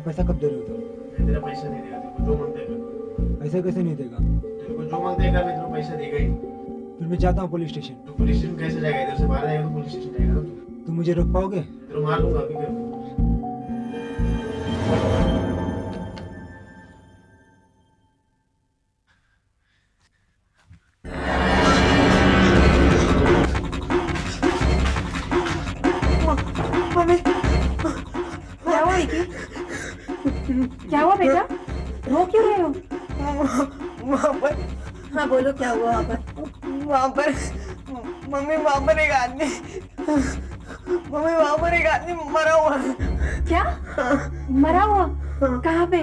पैसा कब दे रहे हो तुम? तेरा पैसा नहीं देगा, तेरे को जो मांगते कर। ऐसा कैसे नहीं देगा? तेरे को जो मांगते कर, मैं तेरे को पैसा देगा ही। फिर मैं जाता हूँ पुलिस स्टेशन। तो पुलिस स्टेशन कैसे जाएगा? इधर से बाहर जाएगा तो पुलिस स्टेशन जाएगा ना तू। तुम मुझे रोक पाओगे? तेरे को मार दूंगा अभी फिर। क्या हुआ विकी? क्या हुआ बेटा? रो क्यों रहे हो? वहाँ पर हाँ बोलो, क्या हुआ वहाँ पर? मम्मी वहाँ पर एक आदमी मरा हुआ है। क्या? मरा हुआ? कहाँ पे?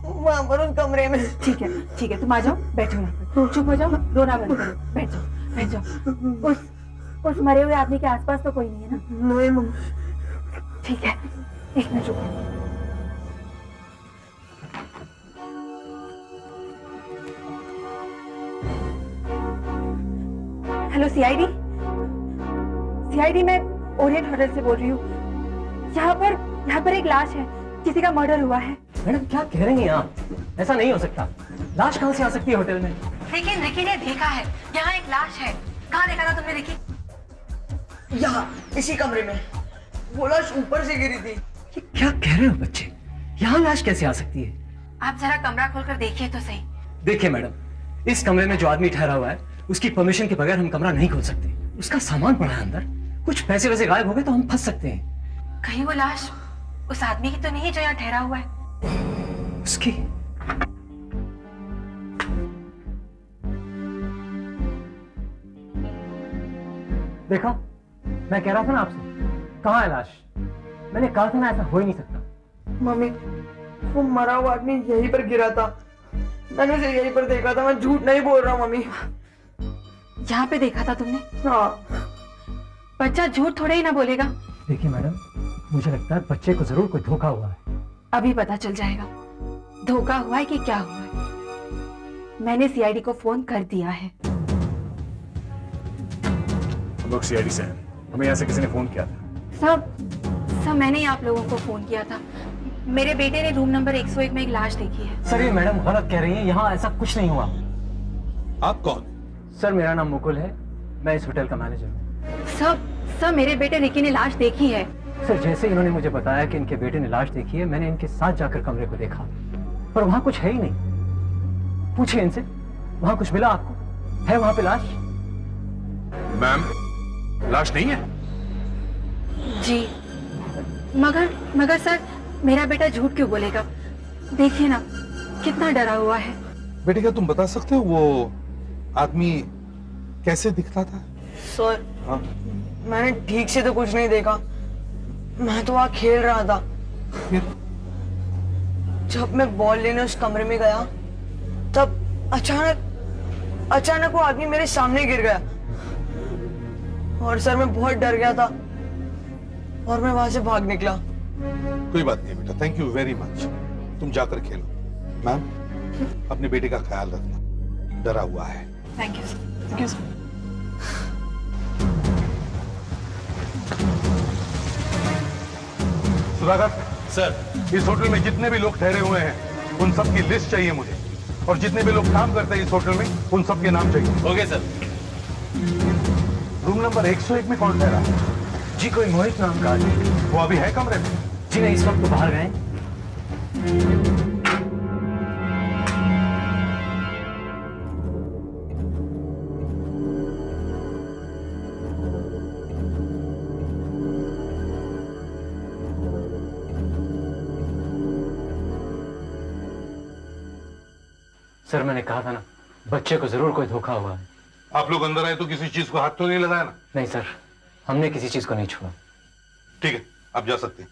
वहाँ पर उस कमरे में। ठीक है, तुम आ जाओ, बैठो यहाँ पर, चुप हो जाओ, रोना बंद करो, बैठ जाओ। उस मरे हुए आदमी के आसपास तो कोई नहीं है ना? नहीं मम्मी। ठीक है, एक मिनट रुको। हेलो सीआईडी, मैं ओरिएंट होटल से बोल रही हूँ। यहाँ पर एक लाश है, किसी का मर्डर हुआ है। मैडम क्या कह रही हैं आप? ऐसा नहीं हो सकता। लाश कहाँ से आ सकती है होटल में? लेकिन रिकी ने देखा है, यहाँ एक लाश है। कहाँ देखा था तुमने रिकी? यहाँ इसी कमरे में। वो लाश ऊपर से गिरी थी। ये क्या कह रहे हो बच्चे? यहाँ लाश कैसे आ सकती है? आप जरा कमरा खोलकर देखिए तो सही। देखिए मैडम, इस कमरे में जो आदमी ठहरा हुआ है उसकी परमिशन के बगैर हम कमरा नहीं खोल सकते। उसका सामान पड़ा है अंदर, कुछ पैसे वैसे गायब हो गए तो हम फंस सकते हैं। कहीं वो लाश उस आदमी की तो नहीं है जो यहाँ ठहरा हुआ है? उसकी? देखा, मैं कह रहा था ना आपसे, कहाँ है लाश? मैंने कहा था ना ऐसा हो ही नहीं सकता। मम्मी वो मरा हुआ आदमी यहीं पर गिरा था। मैंने उसे यहीं पर देखा था। मैं झूठ नहीं बोल रहा हूँ मम्मी। यहाँ पे देखा था तुमने? हाँ। बच्चा झूठ थोड़े ही ना बोलेगा। देखिए मैडम, मुझे लगता है बच्चे को जरूर कोई धोखा हुआ है। अभी पता चल जाएगा धोखा हुआ है कि क्या हुआ है। मैंने सीआईडी को फोन कर दिया है। हम लोग सीआईडी से हैं। हमें यहाँ से किसी ने फोन किया था। सब मैंने ही आप लोगों को फोन किया था। मेरे बेटे ने रूम नंबर 101 में एक लाश देखी है। सर ये मैडम गलत कह रही हैं, यहाँ ऐसा कुछ नहीं हुआ। आप कौन? सर मेरा नाम मुकुल है, मैं इस होटल का मैनेजर हूँ। सब मेरे बेटे रिकी ने लाश देखी है। सर जैसे इन्होंने मुझे बताया कि इनके बेटे ने लाश देखी है, मैंने इनके साथ जाकर कमरे को देखा, पर वहां कुछ है ही नहीं। पूछिए इनसे, वहां कुछ मिला आपको? है वहां पे लाश? मैम, लाश नहीं है। जी, मगर सर मेरा बेटा झूठ क्यों बोलेगा? देखिए ना कितना डरा हुआ है। बेटे क्या तुम बता सकते हो वो आदमी कैसे दिखता था? सर हाँ? मैंने ठीक से तो कुछ नहीं देखा। मैं तो वहाँ खेल रहा था। फिर? जब मैं बॉल लेने उस कमरे में गया तब अचानक वो आदमी मेरे सामने गिर गया और सर मैं बहुत डर गया था और मैं वहां से भाग निकला। कोई बात नहीं बेटा, थैंक यू वेरी मच। तुम जाकर खेलो। मैम अपने बेटे का ख्याल रखना, डरा हुआ है। Thank you sir. Thank you sir. Sudhakar sir, इस होटल में जितने भी लोग ठहरे हुए हैं उन सब की लिस्ट चाहिए मुझे, और जितने भी लोग काम करते हैं इस होटल में उन सब के नाम चाहिए। Okay sir. रूम नंबर 101 में कौन ठहरा है? जी कोई मोहित नाम का आदमी। वो अभी है कमरे में? जी नहीं, इस वक्त तो बाहर गए। सर मैंने कहा था ना, बच्चे को जरूर कोई धोखा हुआ है। आप लोग अंदर आए तो किसी चीज को हाथ तो नहीं लगाया ना? नहीं सर, हमने किसी चीज को नहीं छुआ। ठीक है, आप जा सकते हैं।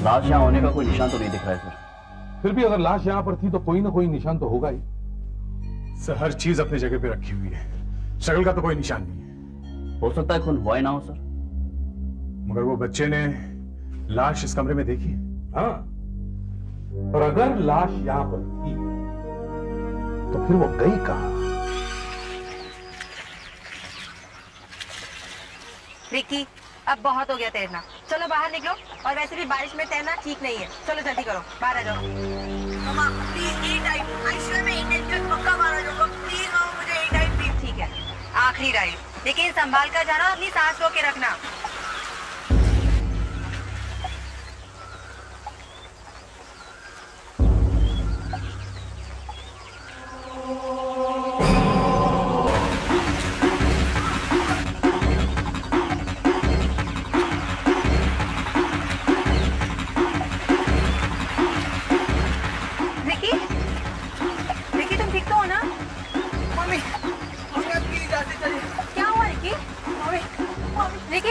लाश यहाँ होने का कोई निशान तो नहीं दिख रहा है सर। फिर भी अगर लाश यहाँ पर थी तो कोई ना कोई निशान तो होगा ही। सर हर चीज अपनी जगह पे रखी हुई है, शक्ल का तो कोई निशान नहीं है। हो सकता है खून हुआ ही ना हो सर। मगर वो बच्चे ने लाश इस कमरे में देखी है। हाँ, और अगर लाश यहां पर थी तो फिर वो गई कहां? रिकी, अब बहुत हो गया तैरना, चलो बाहर निकलो। और वैसे भी बारिश में तैरना ठीक नहीं है, चलो जल्दी करो, बाहर आ जाओ। मामा प्लीज एक टाइम, आई श्योर मैं इंडियन का पक्का बाहर आ जाऊंगा, प्लीज मामा मुझे एक टाइम प्लीज। ठीक है, आखिरी राइड, लेकिन संभाल कर जाना, अपनी सांस रोक के रखना।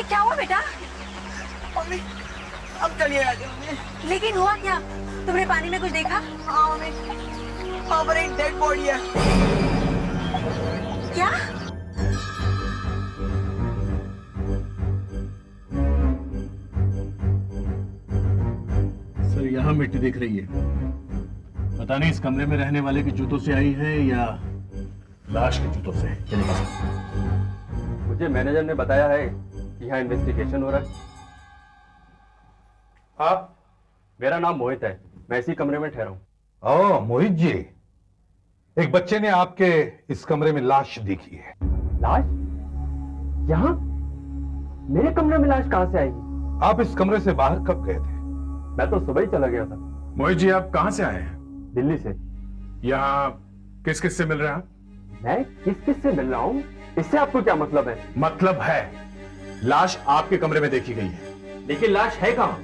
क्या हुआ बेटा? मम्मी, अब चलिए आगे मम्मी। लेकिन हुआ क्या? तुमने पानी में कुछ देखा? हाँ मम्मी, वहाँ पर एक डेड बॉडी है। क्या? सर यहाँ मिट्टी दिख रही है, पता नहीं इस कमरे में रहने वाले के जूतों से आई है या लाश के जूतों से। चलिए सर। मुझे मैनेजर ने बताया है कि यहाँ इन्वेस्टिगेशन हो रहा है। आप? मेरा नाम मोहित है, मैं इसी कमरे में ठहरा हूँ। ओह मोहित जी, एक बच्चे ने आपके इस कमरे में लाश देखी है। लाश? यहाँ? मेरे कमरे में लाश कहाँ से आएगी? आप इस कमरे से बाहर कब गए थे? मैं तो सुबह ही चला गया था। मोहित जी, आप कहां से आए हैं? दिल्ली से। यहाँ किस किस से मिल रहे हैं आप? मैं किस किस से मिल रहा हूँ, इससे आपको क्या मतलब है? मतलब है, लाश आपके कमरे में देखी गई है। लेकिन लाश है कहाँ?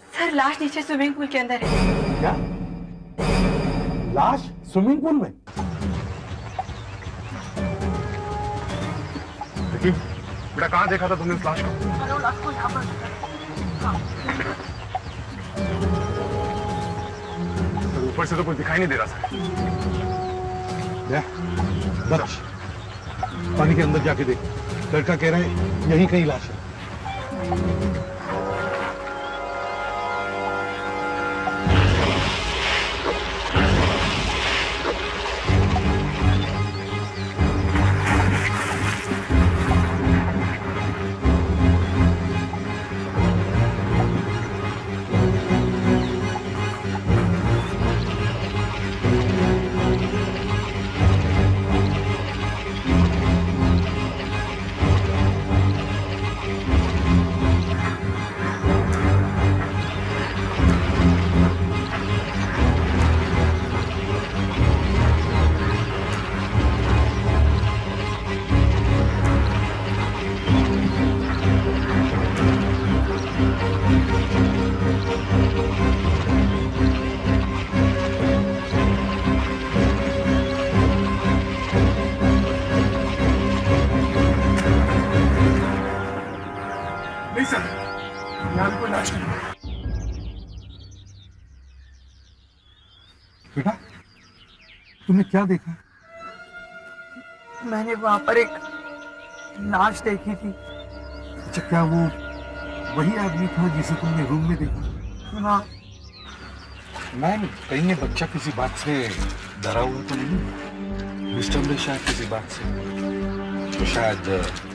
सर लाश नीचे स्विमिंग पूल के अंदर है। क्या? लाश स्विमिंग पूल में? लेकिन बेटा, कहां देखा था तुमने उस लाश को? ऊपर से तो कुछ दिखाई नहीं दे रहा सर। बच, पानी के अंदर जाके देख, लड़का कह रहा है यही कहीं लाश है। नहीं सर, यहाँ कोई लाश नहीं है। बेटा, तुमने क्या देखा? मैंने वहां पर एक लाश देखी थी। अच्छा, क्या वो वही आदमी था जिसे तुमने रूम में देखा? हाँ। मैम, कहीं ये बच्चा किसी बात से डरा हुआ तो नहीं? डिस्टर्ब है शायद किसी बात से, तो शायद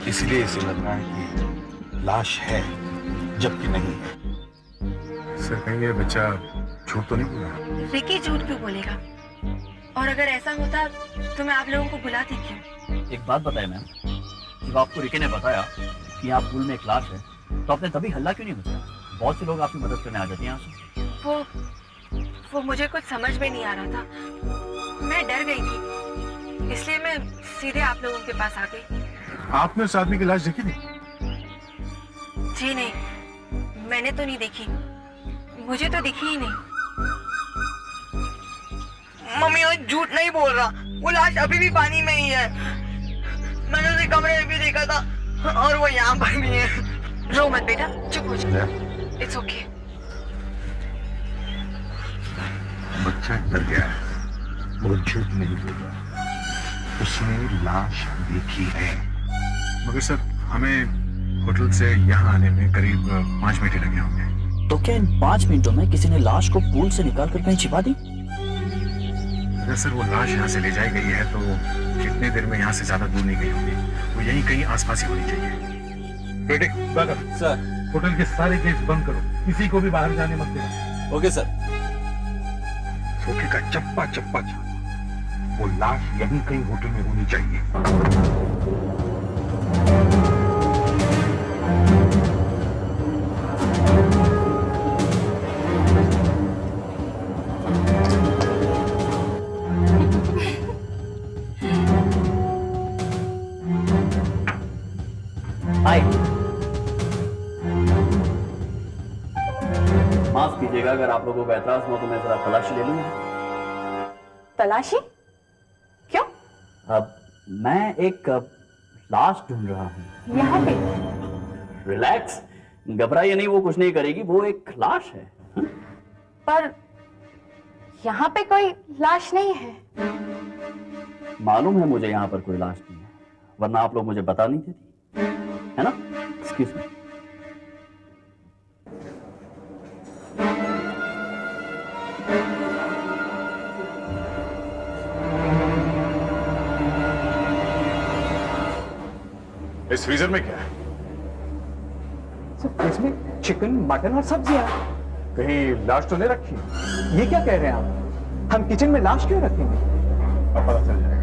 इसीलिए इसे लग रहा है कि लाश है जबकि नहीं है। सर, कहीं ये बच्चा झूठ तो नहीं बोल रहा? रिकी झूठ क्यों बोलेगा? और अगर ऐसा होता तो मैं आप लोगों को बुलाती क्यों? एक बात बताए मैम, जब आपको रिकी ने बताया कि यहाँ पूल में एक लाश है, तो आपने तभी हल्ला क्यों नहीं मचाया? बहुत से लोग आपकी मदद करने आ जाते हैं यहाँ से। वो मुझे कुछ समझ में नहीं आ रहा था, मैं डर गई थी, इसलिए मैं सीधे आप लोगों के पास आ गई। आपने उस आदमी की लाश देखी थी? जी नहीं, मैंने तो नहीं देखी, मुझे तो दिखी ही नहीं। मम्मी वो झूठ नहीं बोल रहा, वो लाश अभी भी पानी में ही है। मैंने उसे कमरे में भी देखा था और वो यहाँ पर भी है। रो मत बेटा, चुप हो जा। It's okay. बच्चा डर गया है, वो झूठ नहीं बोल रहा। उसने लाश देखी है। मगर सर हमें होटल से यहाँ आने में करीब 5 मिनट ही लगे होंगे। तो क्या इन 5 मिनटों में किसी ने लाश को पूल से निकाल कर कहीं छिपा दी? अगर सर वो लाश यहाँ से ले जाई गई है तो कितने देर में यहाँ से ज्यादा दूर नहीं गई होगी। वो यहीं कहीं आसपास ही होनी चाहिए। बेटे सर, होटल के सारे गेट बंद करो, किसी को भी बाहर जाने मत देना। Okay sir. सोफे का चप्पा चप्पा छाना, वो लाश यहीं कहीं होटल में होनी चाहिए। हाय, माफ कीजिएगा, अगर आप लोगों को एतराज हो तो मैं जरा तलाशी ले लूंगा। तलाशी? क्यों? अब मैं एक लाश ढूंढ रहा हूँ। यहाँ पे? रिलैक्स, घबराइए नहीं, वो कुछ नहीं करेगी, वो एक लाश है। पर यहाँ पे कोई लाश नहीं है। मालूम है मुझे यहाँ पर कोई लाश नहीं है, वरना आप लोग मुझे बता नहीं देती, है ना? Excuse me. इस फ्रीजर में क्या है? सर इसमें चिकन, मटन और सब्जियां। कहीं लाश तो नहीं रखी? ये क्या कह रहे हैं आप? हम किचन में लाश क्यों रखेंगे? अब पता चल जाएगा।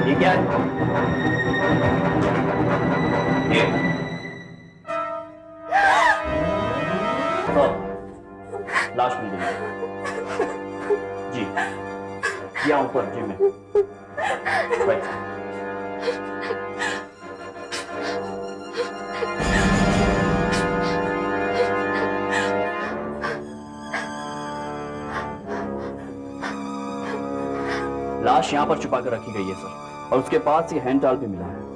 ये क्या है? ये लाश मिल गई जी, यहाँ ऊपर जिम में। राइट। लाश यहाँ पर छुपा कर रखी गई है सर, और उसके पास ही हैंड टाल भी मिला है।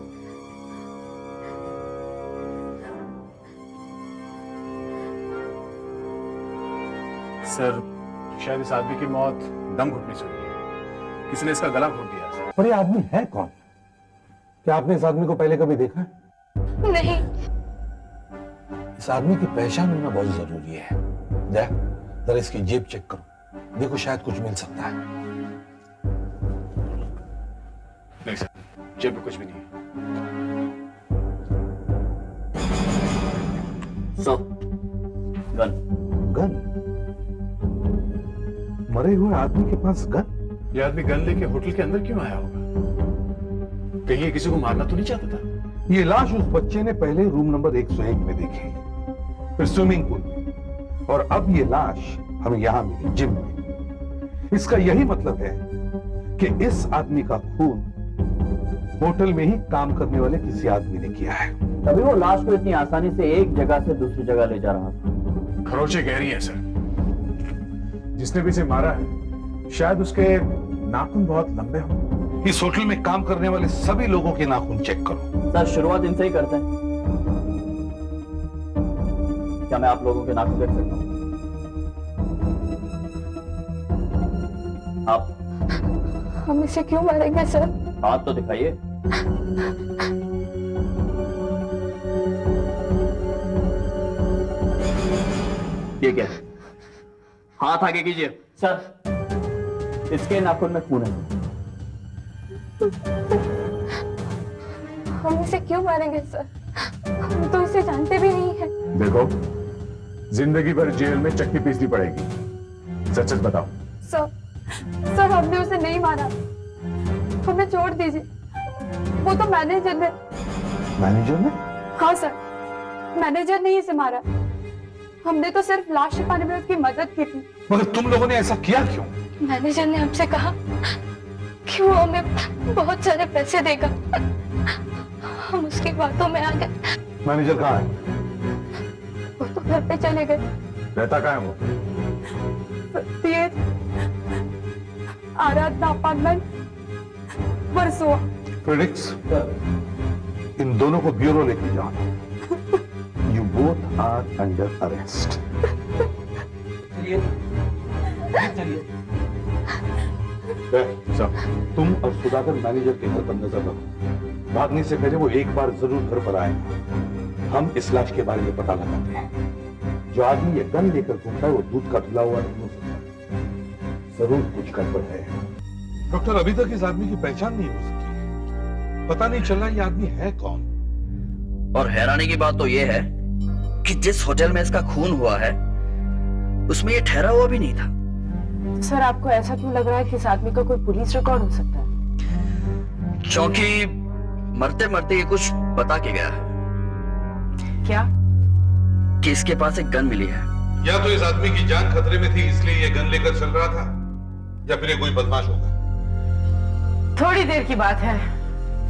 सर शायद इस आदमी की मौत दम घुटने से हुई है, किसी ने इसका गला घोट दिया सर। पर ये आदमी है कौन? क्या आपने इस आदमी को पहले कभी देखा है? नहीं। इस आदमी की पहचान होना बहुत जरूरी है। देख, जरा इसकी जेब चेक करो, देखो शायद कुछ मिल सकता है। नहीं सर, जेब में कुछ भी नहीं है। Sir, gun. गन? मरे हुए आदमी के पास गन? ये आदमी गन लेके होटल के अंदर क्यों आया होगा? कहीं ये किसी को मारना तो नहीं चाहता था? ये लाश उस बच्चे ने पहले रूम नंबर 101 में देखी, फिर स्विमिंग पूल में, और अब ये लाश हमें यहां मिली जिम में। इसका यही मतलब है कि इस आदमी का खून होटल में ही काम करने वाले किसी आदमी ने किया है। तभी वो लाश को इतनी आसानी से एक जगह से दूसरी जगह ले जा रहा था। खरोचे गहरी है सर। जिसने भी इसे मारा है शायद उसके नाखून बहुत लंबे हों। इस होटल में काम करने वाले सभी लोगों के नाखून चेक करो। सर शुरुआत इनसे ही करते हैं। क्या मैं आप लोगों के नाखून देख सकता हूँ? आप हम इसे क्यों मारेंगे सर? हाथ तो दिखाइए। ये क्या है? हाथ आगे कीजिए। सर, इसके नाखून में खून है। हम इसे क्यों मारेंगे सर? हम तो इसे जानते भी नहीं है। देखो, जिंदगी भर जेल में चक्की पीसनी पड़ेगी। सच सच बताओ। सर हमने उसे नहीं मारा, हमें छोड़ दीजिए। वो तो मैनेजर ने। मैनेजर ने? हाँ सर, मैनेजर ने इसे मारा। हमने तो सिर्फ लाश छिपाने में उसकी मदद की थी। मगर तुम लोगों ने ऐसा किया क्यों? मैनेजर ने हमसे कहा कि वो हमें बहुत सारे पैसे देगा हम उसकी बातों में आ गए। मैनेजर कहाँ है? वो तो घर पे चले गए। रहता कहाँ है वो? ये आराधना अपार्टमेंट वर्सोवा। फिनिक्स, इन दोनों को ब्यूरो लेके जाओ। You both are under arrest. तुम और सुधाकर मैनेजर के घर पर नजर रखो। भागने से पहले वो एक बार जरूर घर पर आए। हम इस लाश के बारे में पता लगाते हैं। जो आदमी ये गन लेकर घूमता है वो दूध का धुला हुआ नहीं हो सकता। जरूर कुछ गड़बड़ है। डॉक्टर, अभी तक इस आदमी की पहचान नहीं हो सकी। पता नहीं चला ये आदमी है कौन। और हैरानी की बात तो ये है कि जिस होटल में इसका खून हुआ है उसमें ये ठहरा हुआ भी नहीं था। सर, आपको ऐसा क्यों लग रहा है कि इस आदमी का कोई पुलिस रिकॉर्ड हो सकता है? क्योंकि मरते मरते ये कुछ बता के गया है। क्या? कि इसके पास एक गन मिली है। या तो इस आदमी की जान खतरे में थी इसलिए ये गन लेकर चल रहा था, या फिर ये कोई बदमाश होगा। थोड़ी देर की बात है।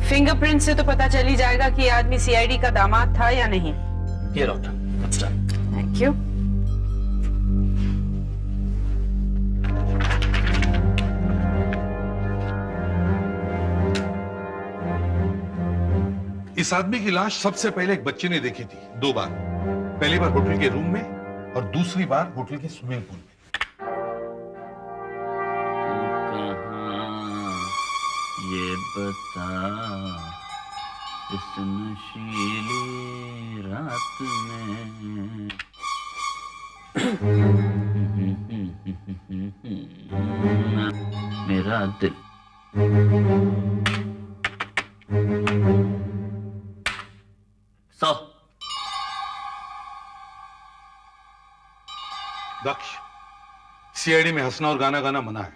फिंगरप्रिंट से तो पता चल ही जाएगा कि ये आदमी सीआईडी का दामाद था या नहीं। ये डॉक्टर, थैंक यू। इस आदमी की लाश सबसे पहले एक बच्चे ने देखी थी 2 बार। पहली बार होटल के रूम में और दूसरी बार होटल के स्विमिंग पूल में। ये बता इस नशीली रात में मेरा दिल दक्ष, सीआईडी में हंसना और गाना गाना मना है।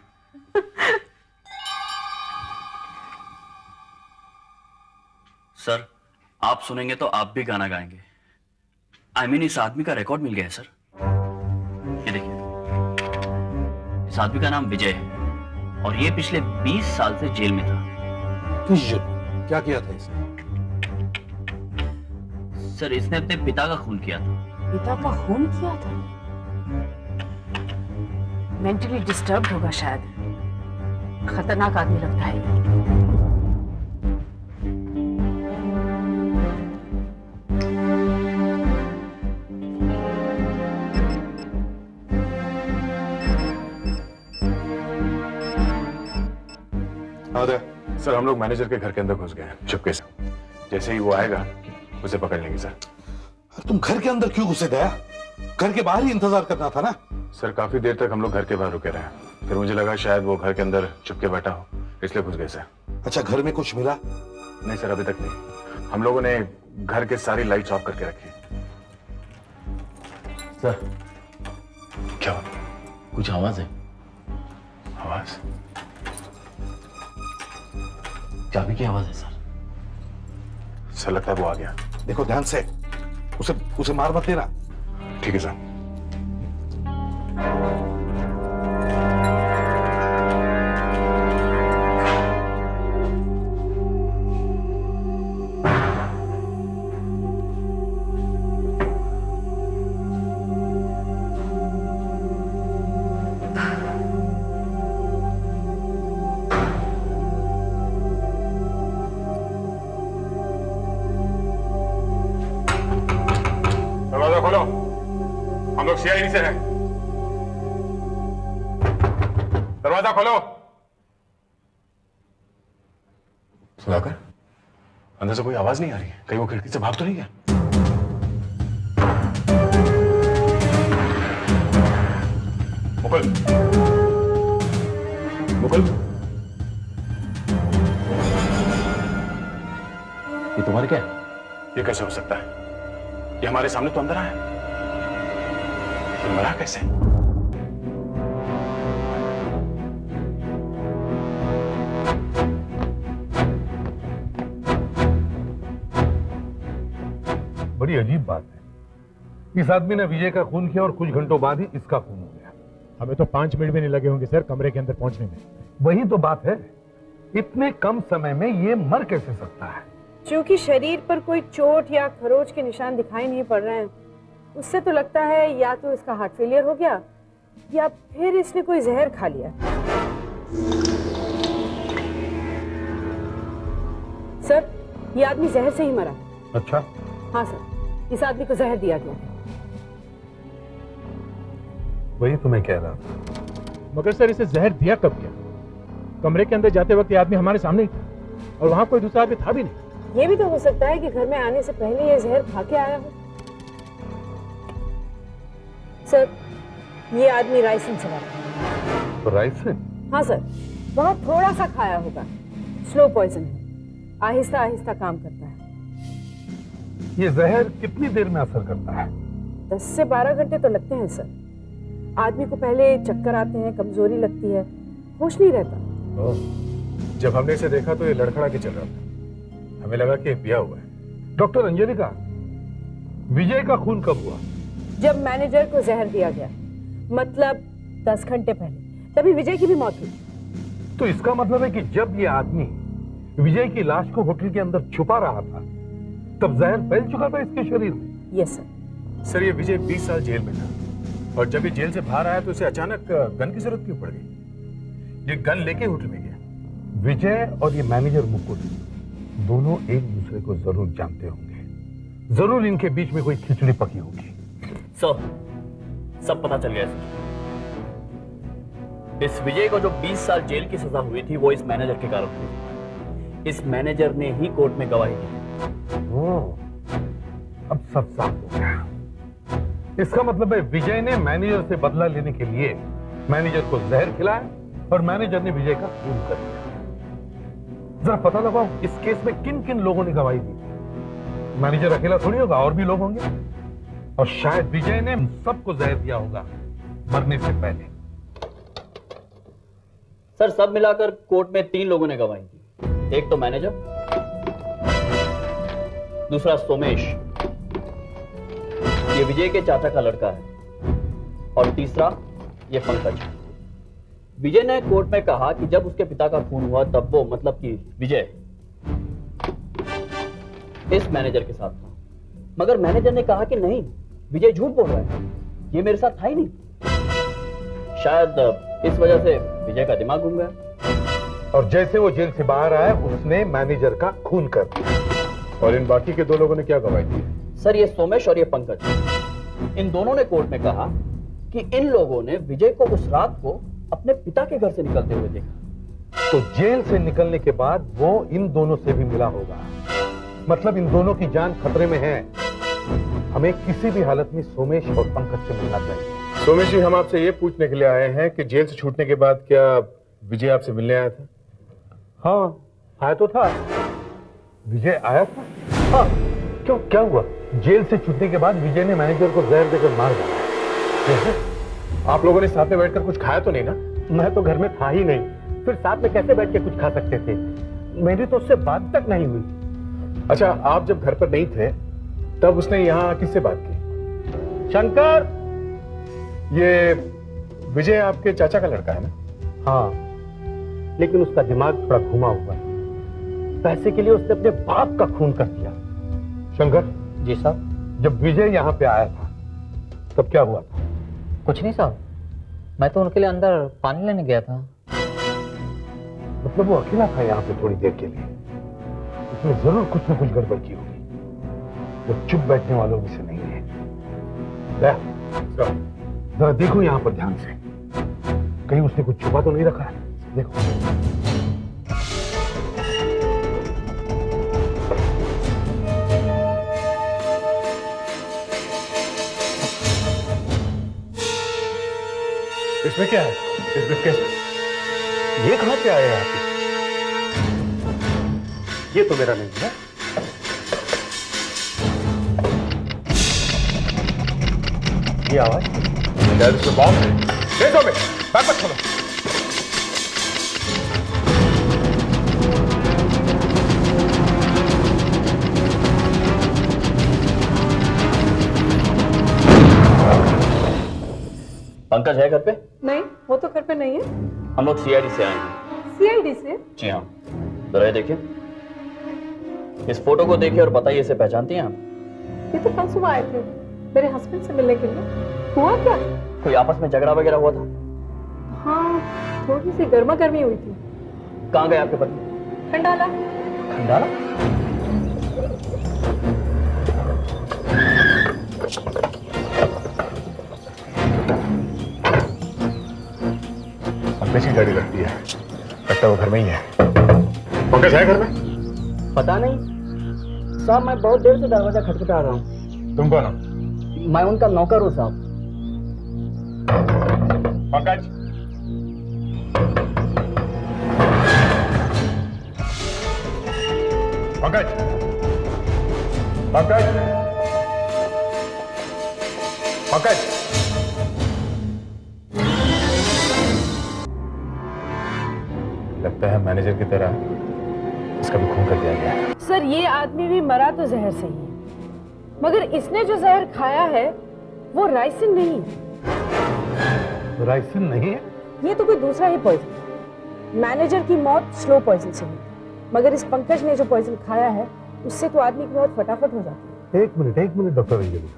सर, आप सुनेंगे तो आप भी गाना गाएंगे। I mean, इस आदमी का रिकॉर्ड मिल गया है सर। ये देखिए, इस आदमी का नाम विजय है और ये पिछले 20 साल से जेल में था। किस जुर्म? क्या किया था इसने? सर, इसने अपने पिता का खून किया था। पिता का खून किया था? मेंटली डिस्टर्ब्ड होगा शायद। खतरनाक आदमी लगता है ये। सर, हम लोग मैनेजर के घर के अंदर घुस गए हैं चुपके से। जैसे ही वो आएगा उसे पकड़ लेंगे सर। तुम घर के अंदर क्यों घुसे गया? घर के बाहर ही इंतजार करना था ना। सर, काफी देर तक हम लोग घर के बाहर रुके रहे। फिर मुझे लगा शायद वो घर के अंदर चुपके बैठा हो, इसलिए घुस गए सर। अच्छा, घर में कुछ मिला? नहीं सर, अभी तक नहीं। हम लोगों ने घर के सारी लाइट्स ऑफ करके रखी। सर, क्या कुछ आवाज है? आवाज? चाबी की आवाज है सर। सर, लगता है वो आ गया। देखो ध्यान से, उसे मार मत देना। ठीक है सर। दरवाजा खोलो, हम लोग सीआईडी से हैं। दरवाजा खोलो। सुधाकर, अंदर से कोई आवाज नहीं आ रही है। कहीं वो खिड़की से भाग तो नहीं गया? मुकुल, मुकुल, ये तुम्हारे क्या? ये कैसे हो सकता है? ये हमारे सामने तो अंदर आया। ये मरा कैसे? बड़ी अजीब बात है। इस आदमी ने विजय का खून किया और कुछ घंटों बाद ही इसका खून हो गया। हमें तो 5 मिनट भी नहीं लगे होंगे सर कमरे के अंदर पहुंचने में। वही तो बात है, इतने कम समय में ये मर कैसे सकता है? चूंकि शरीर पर कोई चोट या खरोच के निशान दिखाई नहीं पड़ रहे हैं, उससे तो लगता है या तो इसका हार्ट फेलियर हो गया या फिर इसने कोई जहर खा लिया। सर, ये आदमी जहर से ही मरा। अच्छा? हाँ सर, इस आदमी को जहर दिया गया। वही तो मैं कह रहा था। मगर सर इसे जहर दिया कब गया? कमरे के अंदर जाते वक्त ये आदमी हमारे सामने ही था और वहां कोई दूसरा आदमी था भी नहीं। ये भी तो हो सकता है कि घर में आने से पहले ये जहर खा के आया हो। सर, ये आदमी राइसिन से मरा। तो राइसिन? हाँ सर, बहुत थोड़ा सा खाया होगा। स्लो पॉइजन है, आहिस्ता आहिस्ता काम करता है। ये जहर कितनी देर में असर करता है? 10 से 12 घंटे तो लगते हैं सर। आदमी को पहले चक्कर आते हैं, कमजोरी लगती है, होश नहीं रहता। जब हमने इसे देखा तो ये लड़खड़ा के चल रहा था, हमें लगा कि ये पिया हुआ है। डॉक्टर अंजलिका, विजय का खून कब हुआ? जब मैनेजर को जहर दिया गया, मतलब 10 घंटे पहले, तभी विजय की भी मौत हुई। तो इसका मतलब है कि जब ये आदमी विजय की लाश को होटल के अंदर छुपा रहा था, तब जहर फैल चुका था इसके शरीर में। Yes sir. सर, ये विजय 20 साल जेल में था और जब ये जेल से बाहर आया तो इसे अचानक गन की जरूरत क्यों पड़ गई? ये गन लेके होटल में गया। विजय और ये मैनेजर मुकुल दोनों एक दूसरे को जरूर जानते होंगे। जरूर इनके बीच में कोई खिचड़ी पकी होगी। सर, सब पता चल गया सर। इस विजय को जो 20 साल जेल की सजा हुई थी वो इस मैनेजर के कारण हुई। इस मैनेजर ने ही कोर्ट में गवाही दी। अब सब साफ हो गया। इसका मतलब है विजय ने मैनेजर से बदला लेने के लिए मैनेजर को जहर खिलाया और मैनेजर ने विजय का खून कर दिया। जरा पता लगाओ इस केस में किन किन लोगों ने गवाही दी। मैनेजर अकेला थोड़ी होगा, और भी लोग होंगे। और शायद विजय ने सबको जहर दिया होगा मरने से पहले। सर, सब मिलाकर कोर्ट में 3 लोगों ने गवाही दी। एक तो मैनेजर, दूसरा सोमेश, ये विजय के चाचा का लड़का है, और तीसरा ये पंकज। विजय ने कोर्ट में कहा कि जब उसके पिता का खून हुआ तब वो, मतलब कि विजय, इस मैनेजर के साथ था। मगर मैनेजर ने कहा कि नहीं, विजय झूठ बोल रहा है, ये मेरे साथ था ही नहीं। शायद इस वजह से विजय का दिमाग घूम गया और जैसे वो जेल से बाहर आया उसने मैनेजर का खून कर दिया। और इन बाकी के 2 लोगों ने क्या गवाही दी? सर, ये सोमेश और ये पंकज, इन दोनों ने कोर्ट में कहा कि इन लोगों ने विजय को उस रात को अपने पिता के घर से निकलते हुए देखा। तो जेल से निकलने के बाद वो इन दोनों से भी मिला होगा। मतलब इन दोनों की जान खतरे में है। हमें किसी भी हालत में सोमेश और पंकज से मिलना चाहिए। सोमेश जी, हम आपसे ये पूछने के लिए आए हैं कि जेल से छूटने के बाद क्या विजय आपसे मिलने आया था? हाँ, आया तो था। विजय आया था? हाँ। क्यों, क्या हुआ? जेल से छूटने के बाद विजय ने मैनेजर को जहर देकर मार डाला। आप लोगों ने साथ में बैठकर कुछ खाया तो नहीं ना? मैं तो घर में था ही नहीं, फिर साथ में कैसे बैठ के कुछ खा सकते थे? मेरी तो उससे बात तक नहीं हुई। अच्छा, आप जब घर पर नहीं थे तब उसने यहाँ किससे बात की? शंकर, ये विजय आपके चाचा का लड़का है ना? हाँ, लेकिन उसका दिमाग थोड़ा घुमा हुआ है। पैसे के लिए उसने अपने बाप का खून कर दिया। शंकर जी साहब। जब विजय यहाँ पे आया था तब क्या हुआ था? कुछ नहीं साहब, मैं तो उनके लिए अंदर पानी लेने गया था। मतलब वो अकेला था यहाँ पे थोड़ी देर के लिए। उसने जरूर कुछ न कुछ गड़बड़ की होगी। वो चुप बैठने वालों में से नहीं है। जरा देखो यहाँ पर ध्यान से, कहीं उसने कुछ छुपा तो नहीं रखा है। देखो। इसमें क्या है? इस ब्रीफकेस में? ये कहां से आया है आपके? ये तो मेरा नहीं है। ये आवाज शायद इसमें बॉम्ब है। देखो में बैक मत खोलो। पंकज है घर पे? नहीं, वो तो घर पे नहीं है। हम लोग सीआईडी से आए हैं। सीआईडी से? जी हाँ, जरा ये देखिए। इस फोटो को देखिए और बताइए इसे पहचानती हैं आप? ये तो कल सुबह आए थे मेरे हस्बैंड से मिलने के लिए। हुआ क्या? कोई आपस में झगड़ा वगैरह हुआ था? हाँ, थोड़ी सी गर्मा गर्मी हुई थी। कहाँ गए आपके पति? खंडाला। खंडाला? पीछे गाड़ी लगती है, लगता है वो घर में ही है। पंकज है घर में? पता नहीं साहब, मैं बहुत देर से दरवाजा खटखटा रहा हूँ। तुम कौन हो? मैं उनका नौकर हूँ साहब। पंकज, पंकज, पंकज, पंकज। लगता है मैनेजर की तरह इसका भी खून कर दिया गया है। सर, ये आदमी भी मरा तो जहर से ही है, मगर इसने जो जहर खाया है वो राइसिन नहीं। राइसिन नहीं है? ये तो कोई दूसरा ही पॉइजन। मैनेजर की मौत स्लो पॉइजन से हुई, मगर इस पंकज ने जो पॉइजन खाया है उससे तो आदमी की मौत फटाफट हो जाती है। एक मिनट डॉक्टर अंजलि,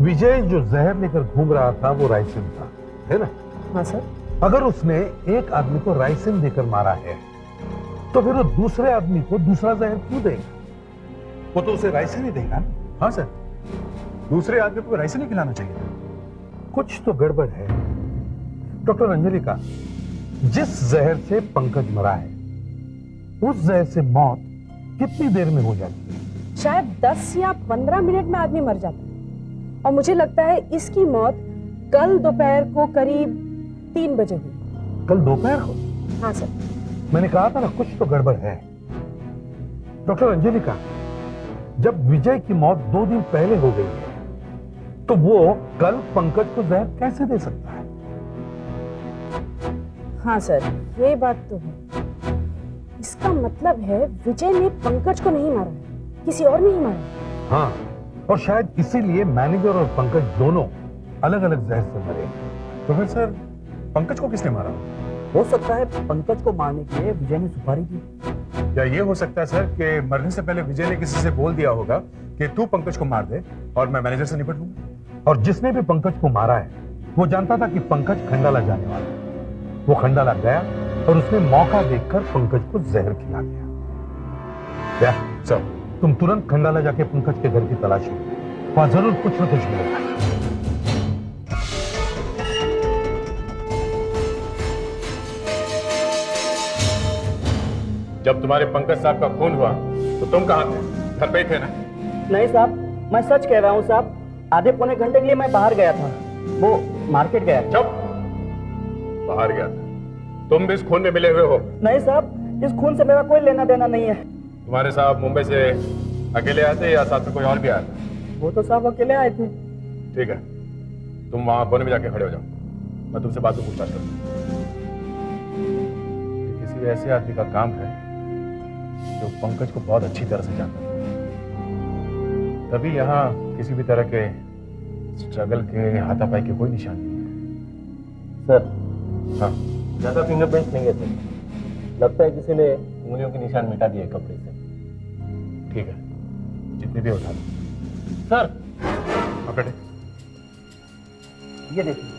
विजय जो जहर लेकर घूम रहा था वो राइसिन था, है ना? हाँ सर। अगर उसने एक आदमी को राइसिन देकर मारा है तो फिर वो दूसरे आदमी को दूसरा जहर क्यों देगा? वो तो उसे राइसिन ही देगा ना। हाँ सर, दूसरे आदमी को राइसिन ही खिलाना चाहिए था। कुछ तो गड़बड़ है। डॉक्टर अंजलि का जिस जहर से पंकज मरा है उस जहर से मौत कितनी देर में हो जाती है? शायद 10 या 15 मिनट में आदमी मर जाता है, और मुझे लगता है इसकी मौत कल दोपहर को करीब 3 बजे हुई। कल दोपहर को? हाँ सर। मैंने कहा था ना कुछ तो गड़बड़ है। डॉक्टर अंजलि का जब विजय की मौत 2 दिन पहले हो गई है तो वो कल पंकज को जहर कैसे दे सकता है? हाँ सर, ये बात तो है। इसका मतलब है विजय ने पंकज को नहीं मारा है, किसी और ने ही मारा है। हाँ, और शायद इसीलिए मैनेजर और पंकज दोनों अलग अलग जहर से मरे। तो फिर सर पंकज को किसने मारा? हो सकता है पंकज को मारने के लिए विजय ने सुपारी दी। या ये हो सकता है सर कि मरने से पहले विजय ने किसी से बोल दिया होगा कि तू पंकज को मार दे और मैं मैनेजर से निपट लूंगा। और जिसने भी पंकज को मारा है वो जानता था कि पंकज खंडाला जाने वाला है। वो खंडाला गया और उसने मौका देखकर पंकज को जहर खिला दिया। सर, तुम तुरंत खंडाला जाके पंकज के घर की तलाशी लो, वहां जरूर कुछ न कुछ मिलेगा। जब तुम्हारे पंकज साहब का खून हुआ तो तुम कहाँ थे? घर पे ही थे ना? नहीं साहब, मैं सच कह रहा हूँ साहब। आधे पौने घंटे के लिए मैं बाहर गया था, वो मार्केट गया। चुप! बाहर गया था? तुम भी इस खून में मिले हुए हो? नहीं साहब, इस खून से मेरा कोई लेना देना नहीं है। तुम्हारे साहब मुंबई से अकेले आए थे या साथ में कोई और भी आया था? वो तो साहब अकेले आए थे। ठीक है, तुम वहां कोने में जाके खड़े हो जाओ, मैं तुमसे बात में पूछताछ करूंगा। किसी ऐसे आदमी का काम है जो पंकज को बहुत अच्छी तरह से जानता है, तभी यहाँ किसी भी तरह के स्ट्रगल के, हाथापाई के कोई निशान नहीं है। सर, हाँ, ज्यादा फिंगरप्रिंट्स नहीं है सर। लगता है किसी ने उंगलियों के निशान मिटा दिए कपड़े से। ठीक है, जितने भी उठा लो। सर, पकड़े। ये देखिए।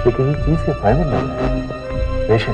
ये किसी चीज के फाइबर लग रहा है। रेशे।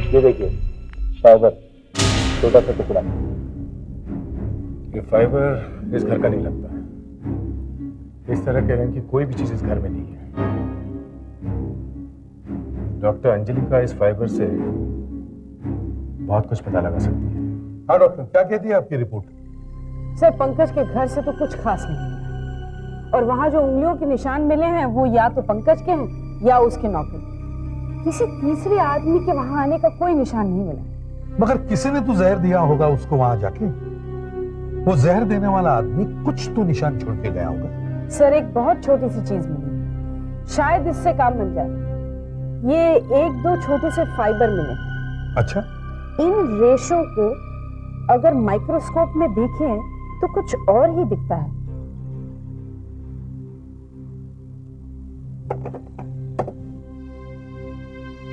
ये देखिए, फाइबर, छोटा सा टुकड़ा। ये फाइबर इस घर का नहीं लगता है। इस तरह के रंग की कोई भी चीज इस घर में नहीं है। डॉक्टर अंजलि का इस फाइबर से बहुत कुछ पता लगा सकती है। हाँ डॉक्टर, क्या कहती है आपकी रिपोर्ट? सर, पंकज के घर से तो कुछ खास नहीं मिला, और वहाँ जो उंगलियों के निशान मिले हैं वो या तो पंकज के हैं या उसके नौकर। किसी तीसरे आदमी के वहाँ आने का कोई निशान नहीं मिला। मगर किसी ने तो जहर दिया होगा उसको वहां जाके। वो जहर देने वाला आदमी कुछ तो निशान छोड़ के गया होगा। सर एक बहुत छोटी सी चीज मिली, शायद इससे काम बन जाए। ये एक दो छोटे से फाइबर मिले। अच्छा, इन रेशों को अगर माइक्रोस्कोप में देखें तो कुछ और ही दिखता है।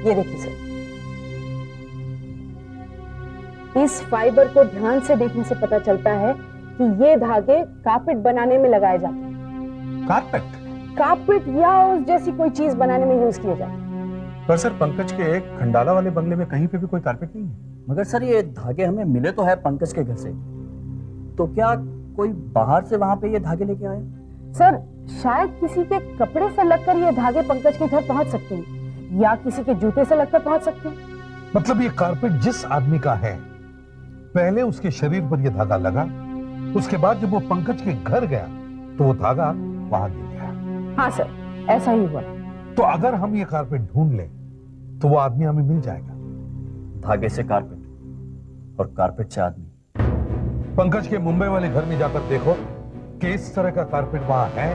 ये देखिए सर, इस फाइबर को ध्यान से देखने से पता चलता है कि ये धागे कारपेट बनाने में लगाए जाते हैं। कारपेट या उस जैसी कोई चीज बनाने में यूज किए जाते हैं। पर सर पंकज के एक खंडाला वाले बंगले में कहीं पे भी कोई कारपेट नहीं है। मगर सर ये धागे हमें मिले तो है पंकज के घर से, तो क्या कोई बाहर से वहां पे ये धागे लेके आए? सर शायद किसी के कपड़े से लगकर ये धागे पंकज के घर पहुंच सकते हैं या किसी के जूते से लगकर पहुंच सकते हैं। मतलब ये कारपेट जिस आदमी का है, पहले उसके शरीर पर यह धागा लगा, उसके बाद जब वो पंकज के घर गया तो वो धागा वहां गिर गया। हाँ सर, ऐसा ही हुआ। तो अगर हम ये कारपेट ढूंढ लें तो वो आदमी हमें मिल जाएगा। धागे से कारपेट और कारपेट से आदमी। पंकज के मुंबई वाले घर में जाकर देखो कि इस तरह का कारपेट वहां है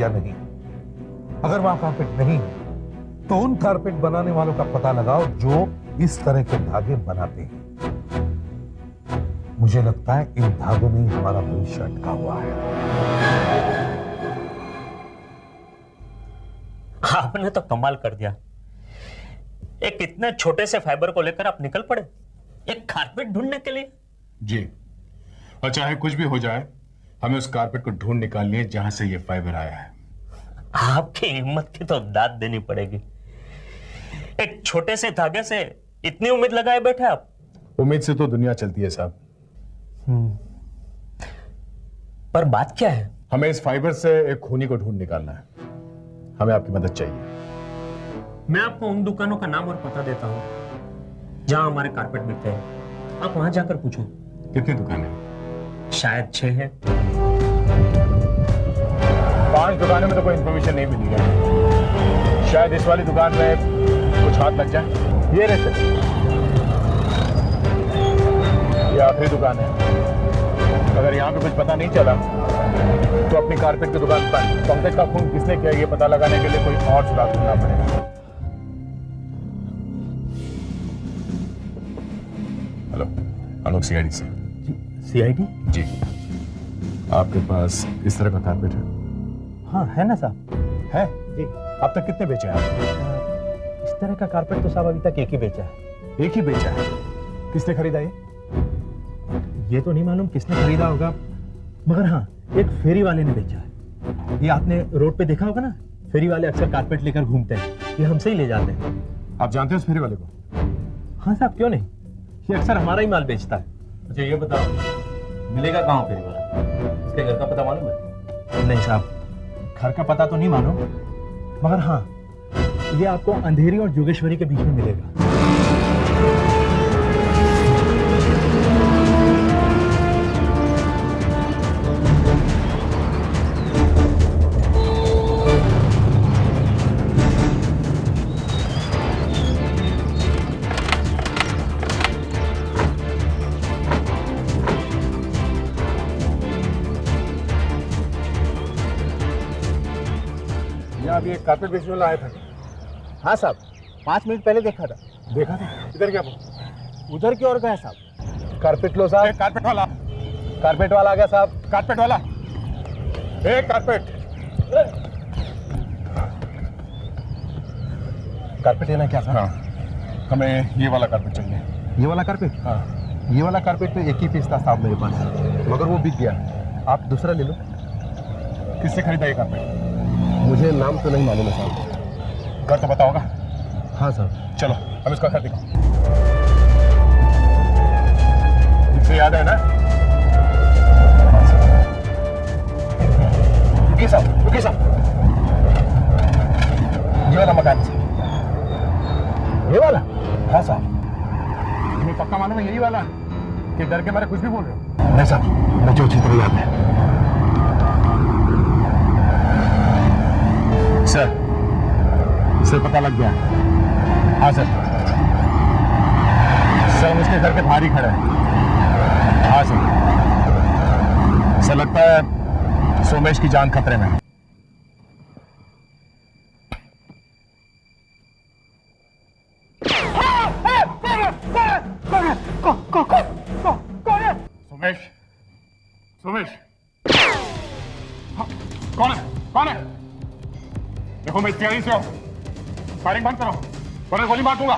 या नहीं। अगर वहां कारपेट नहीं तो उन कारपेट बनाने वालों का पता लगाओ जो इस तरह के धागे बनाते हैं। मुझे लगता है इन धागों में ही हमारा भविष्य अटका हुआ है। आपने तो कमाल कर दिया। एक इतने छोटे से फाइबर को लेकर आप निकल पड़े एक कारपेट ढूंढने के लिए। जी, और चाहे कुछ भी हो जाए हमें उस कारपेट को ढूंढ निकालनी है जहां से ये फाइबर आया है। आपकी हिम्मत की तो दाद देनी पड़ेगी। एक छोटे से धागे से इतनी उम्मीद लगाए बैठे आप। उम्मीद से तो दुनिया चलती है साहब। पर बात क्या है? हमें इस फाइबर से एक खूनी को ढूंढ निकालना है। हमें आपकी मदद चाहिए। मैं आपको उन दुकानों का नाम और पता देता हूं जहां हमारे कारपेट बिकते हैं। आप वहां जाकर पूछो। कितनी दुकानें? शायद 6 है। 5 दुकानों में तो कोई इंफॉर्मेशन नहीं मिली है। शायद इस वाली दुकान में कुछ हाथ लग जाए। ये रहे, ये आखिरी दुकान है। अगर यहाँ पे कुछ पता नहीं चला तो अपनी कारपेट की दुकान पर पंकज का खून किसने किया ये पता लगाने के लिए कोई और सुराग ढूंढना पड़ेगा। हेलो, आलोक सीआईडी से। सीआईडी? जी, आपके पास इस तरह का कारपेट है? हाँ है ना साहब। है जी। अब तक कितने बेचे हैं आपने? इस तरह का कारपेट तो साहब अभी तक एक ही बेचा है। एक ही बेचा है? किसने खरीदा ये तो नहीं मालूम किसने खरीदा होगा, मगर हाँ एक फेरी वाले ने बेचा है। ये आपने रोड पे देखा होगा ना, फेरी वाले अक्सर कारपेट लेकर घूमते हैं। ये हमसे ही ले जाते हैं। आप जानते हैं उस फेरी वाले को? हाँ साहब, क्यों नहीं, ये अक्सर हमारा ही माल बेचता है। अच्छा ये बताओ, मिलेगा कहाँ फेरी वाला? इसके घर का पता मालूम है? नहीं साहब, घर का पता तो नहीं मालूम, मगर हाँ ये आपको अंधेरी और जोगेश्वरी के बीच में मिलेगा। अभी एक कारपेट बेचने वाला आया था। हाँ साहब, 5 मिनट पहले देखा था। देखा था? इधर क्या? उधर की ओर गया साहब। कारपेट लो साहब। कारपेट वाला आ गया साहब। कारपेट वाला, एक कारपेट लेना क्या साहब? हाँ, हमें ये वाला कारपेट चाहिए। ये वाला कारपेट? हाँ। ये वाला कारपेट तो एक ही पीस था साहब मेरे पास, मगर वो बिक गया। आप दूसरा ले लो। किससे खरीदा ये कारपेट? मुझे नाम तो नहीं मालूम है साहब। घर तो पता होगा? हाँ साहब। चलो हम इसका घर दिखाओ। इसे याद है ना? रुकिए साहब, रुकिए साहब। ये वाला मकान से। ये वाला? हाँ साहब। तुम्हें पक्का मालूम है यही वाला कि डर के मारे कुछ भी बोल रहे हो? नहीं साहब, मुझे अच्छी तरह याद है। सर पता लग गया। हाँ सर उसके घर के बाहर ही खड़ा है। हाँ सर लगता है सोमेश की जान खतरे में है। सोमेश कौन है? देखो मैं तैयारी से हूं, फायरिंग बंद करो वरना गोली मार दूंगा।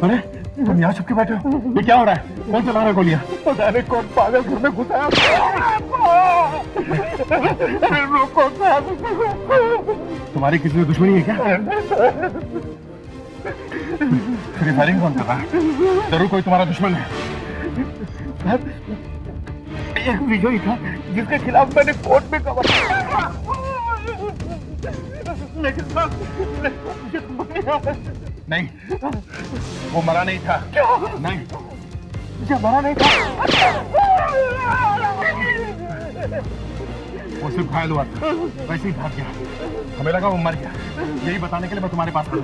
अरे तुम यहाँ छुप के बैठे हो, ये क्या हो रहा है? कौन चला रहा है गोलियां? पता नहीं कौन पागल घर में घुसा है। तुम्हारी किसी से दुश्मनी है क्या? फिर फायरिंग कौन कर रहा है? जरूर कोई तुम्हारा दुश्मन है। एक विजयी था जिसके खिलाफ मैंने कोर्ट में गवाही, लेकिन नहीं वो मरा नहीं था। क्या? नहीं मुझे मरा नहीं था, वो सिर्फ घायल हुआ था, वैसे ही भाग गया। हमें लगा वो मर गया, यही बताने के लिए मैं तुम्हारे पास आया।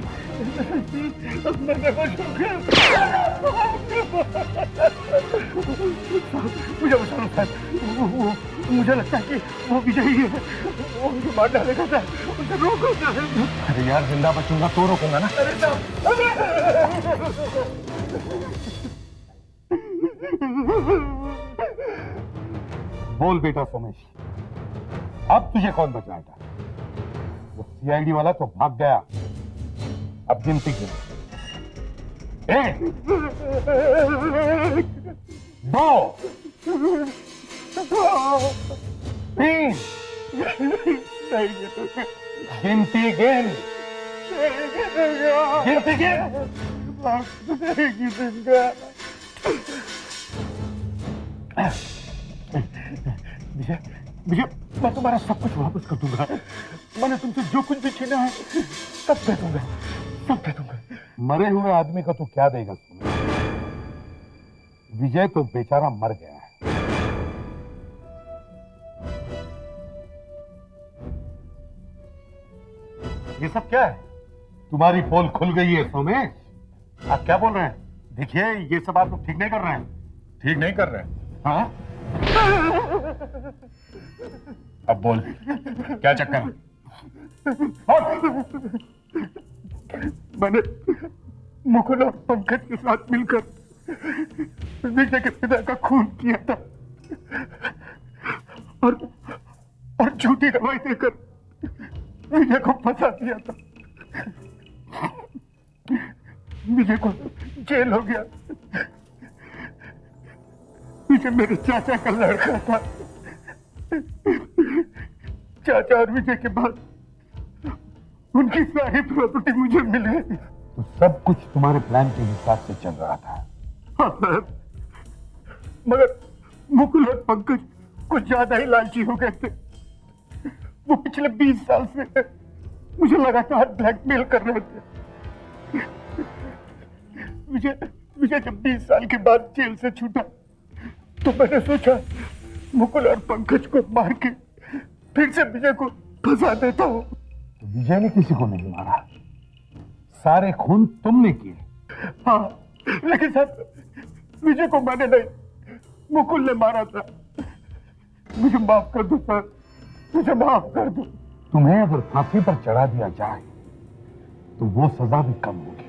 मुझे बचाना था, मुझे लगता है कि वो विजयी है, वो मुझे मार डालेगा था, उसे रोको। अरे यार जिंदा बचूंगा तो रोकूंगा ना। बोल बेटा सोमेश, अब तुझे कौन बचाएगा? वो सीआईडी वाला तो भाग गया, अब गिनती गिन। 1 2 3 गिनती गिन, गिनती गिन। विजय मैं तुम्हारा सब कुछ वापस कर दूंगा। मैंने तुमसे जो कुछ भी छीना है सब दे दूंगा, सब दे दूंगा। मरे हुए आदमी का तो क्या देगा तुम्हें? विजय तो बेचारा मर गया है। ये सब क्या है? तुम्हारी पोल खुल गई है सोमेश। आप क्या बोल रहे हैं? देखिए ये सब आप लोग ठीक नहीं कर रहे हैं, ठीक नहीं कर रहे हैं। हाँ अब बोल क्या चक्कर है? मैंने मुकुल और पंकज के साथ मिलकर विजय के पिता का खून किया था और झूठी दवाई देकर विजय को फंसा दिया था। विजय को जेल हो गया। विजय मेरे चाचा का लड़का था। चाचा और विजय के बाद उनकी सारी प्रॉपर्टी मुझे मिल गई। तो सब कुछ तुम्हारे प्लान के हिसाब से चल रहा था। हाँ साहब, मगर मुकुल और पंकज कुछ ज्यादा ही लालची हो गए थे। वो पिछले 20 साल से मुझे लगातार ब्लैकमेल कर रहे थे। विजय जब 20 साल के बाद जेल से छूटा तो मैंने सोचा मुकुल और पंकज को मार के फिर से विजय को फंसा देता हूँ। तो विजय ने किसी को नहीं मारा, सारे खून तुमने किए। हाँ, लेकिन सर विजय को मैंने नहीं, मुकुल ने मारा था। मुझे माफ कर दो सर, मुझे माफ कर दो। तुम्हें अगर फांसी पर चढ़ा दिया जाए तो वो सजा भी कम होगी।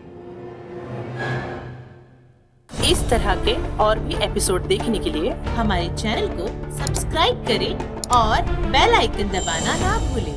इस तरह के और भी एपिसोड देखने के लिए हमारे चैनल को सब्सक्राइब करें और बेल आइकन दबाना ना भूलें।